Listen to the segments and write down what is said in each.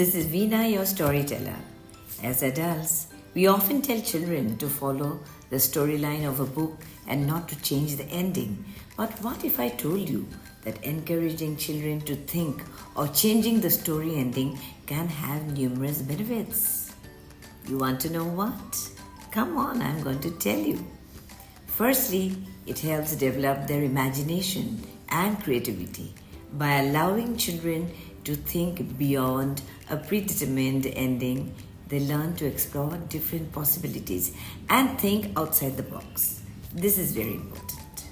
This is Veena, your storyteller. As adults, we often tell children to follow the storyline of a book and not to change the ending. But what if I told you that encouraging children to think or changing the story ending can have numerous benefits? You want to know what? Come on, I'm going to tell you. Firstly, it helps develop their imagination and creativity by allowing children to think beyond a predetermined ending. They learn to explore different possibilities and think outside the box. This is very important.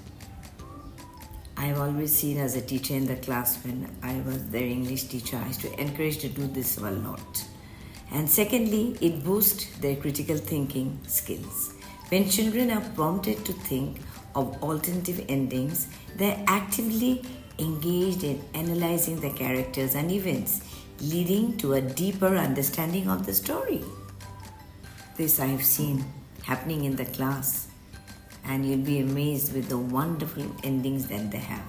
I've always seen as a teacher in the class when I was their English teacher, I used to encourage to do this a lot. And secondly, it boosts their critical thinking skills. When children are prompted to think of alternative endings, they're actively engaged in analyzing the characters and events, leading to a deeper understanding of the story. This I have seen happening in the class, and you'll be amazed with the wonderful endings that they have.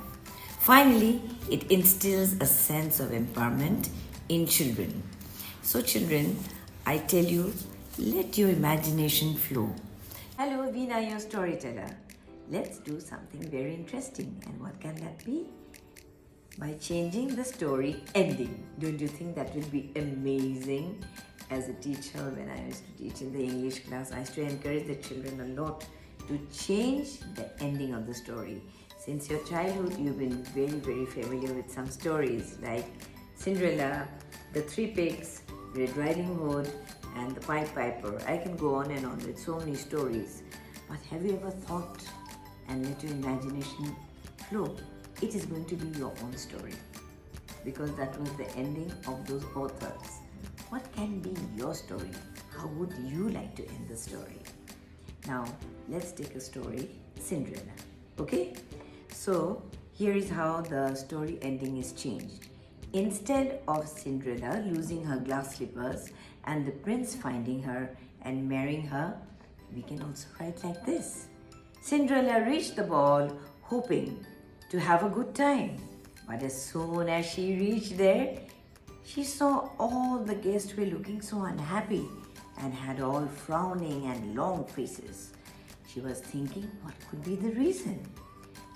Finally, it instills a sense of empowerment in children. So, children, I tell you, let your imagination flow. Hello, Veena, your storyteller. Let's do something very interesting. And what can that be? By changing the story ending. Don't you think that will be amazing? As a teacher, when I used to teach in the English class, I used to encourage the children a lot to change the ending of the story. Since your childhood, you've been very, very familiar with some stories like Cinderella, The Three Pigs, Red Riding Hood, and The Pied Piper. I can go on and on with so many stories. But have you ever thought and let your imagination flow? It is going to be your own story, because that was the ending of those authors. What can be your story? How would you like to end the story? Now, let's take a story, Cinderella. Okay? So, here is how the story ending is changed. Instead of Cinderella losing her glass slippers and the prince finding her and marrying her, we can also write like this. Cinderella reached the ball hoping to have a good time. But as soon as she reached there, she saw all the guests were looking so unhappy and had all frowning and long faces. She was thinking what could be the reason,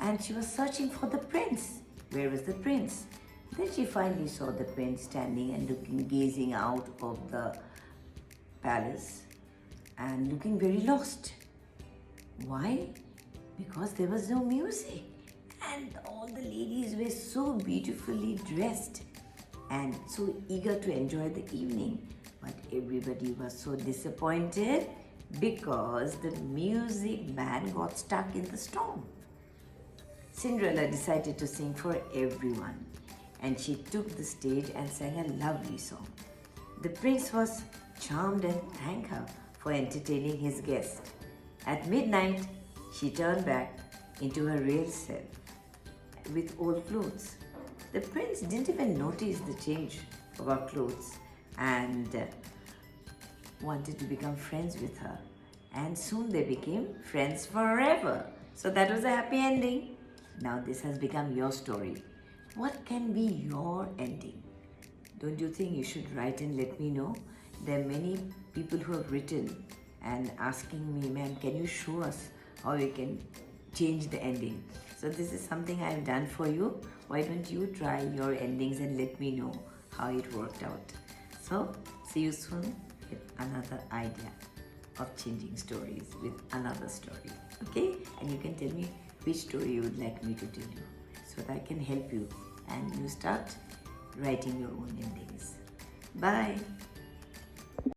and she was searching for the prince. Where was the prince? Then she finally saw the prince standing and looking, gazing out of the palace and looking very lost. Why? Because there was no music. And all the ladies were so beautifully dressed and so eager to enjoy the evening. But everybody was so disappointed because the music man got stuck in the storm. Cinderella decided to sing for everyone, and she took the stage and sang a lovely song. The prince was charmed and thanked her for entertaining his guests. At midnight, she turned back into her real self with old clothes. The prince didn't even notice the change of her clothes and wanted to become friends with her. And soon they became friends forever. So that was a happy ending. Now this has become your story. What can be your ending? Don't you think you should write and let me know? There are many people who have written and asking me, ma'am, can you show us how we can change the ending? So this is something I've done for you. Why don't you try your endings and let me know how it worked out? So see you soon with another idea of changing stories with another story. Okay? And you can tell me which story you would like me to tell you so that I can help you and you start writing your own endings. Bye.